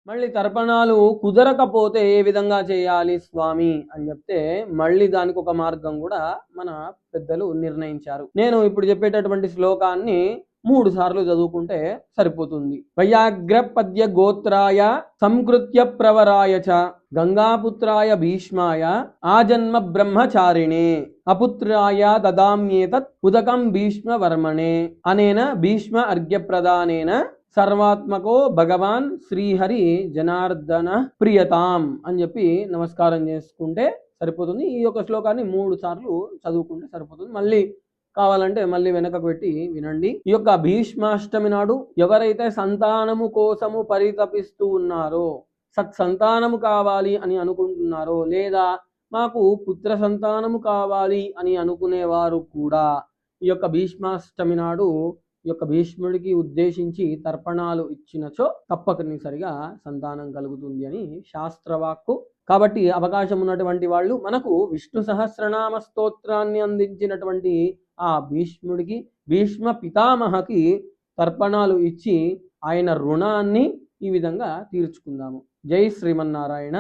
మళ్ళీ తర్పణాలు కుదరకపోతే ఏ విధంగా చేయాలి స్వామి అని చెప్తే మళ్ళీ దానికి ఒక మార్గం కూడా మన పెద్దలు నిర్ణయించారు. నేను ఇప్పుడు చెప్పేటటువంటి శ్లోకాన్ని 3 సార్లు చదువుకుంటే సరిపోతుంది. వైయాగ్ర పద్య గోత్రాయ సంకృత్య ప్రవరాయ చ గంగాపుత్రాయ భీష్మాయ ఆజన్మ బ్రహ్మచారిణే అపుత్రాయ దదామ్యేతత్ ఉదకం భీష్మ వర్మణే అనేన భీష్మ అర్ఘ్యప్రదానేన సర్వాత్మకో భగవాన్ శ్రీహరి జనార్దన ప్రియతాం అని చెప్పి నమస్కారం చేసుకుంటే సరిపోతుంది. ఈ యొక్క శ్లోకాన్ని 3 సార్లు చదువుకుంటే సరిపోతుంది. మళ్ళీ కావాలంటే మళ్ళీ వెనకకు పెట్టి వినండి. ఈ యొక్క భీష్మాష్టమి నాడు ఎవరైతే సంతానము కోసము పరితపిస్తూ ఉన్నారో, సత్సంతానము కావాలి అని అనుకుంటున్నారో, లేదా మాకు పుత్ర సంతానము కావాలి అని అనుకునేవారు కూడా ఈ యొక్క భీష్మాష్టమి నాడు ఈ యొక్క భీష్ముడికి ఉద్దేశించి తర్పణాలు ఇచ్చినచో తప్పనిసరిగా సంతానం కలుగుతుంది అని శాస్త్రవాక్కు. కాబట్టి అవకాశం ఉన్నటువంటి వాళ్ళు మనకు విష్ణు సహస్రనామ స్తోత్రాన్ని అందించినటువంటి ఆ భీష్ముడికి, భీష్మ పితామహకి తర్పణాలు ఇచ్చి ఆయన రుణాన్ని ఈ విధంగా తీర్చుకుందాము. జై శ్రీమన్నారాయణ.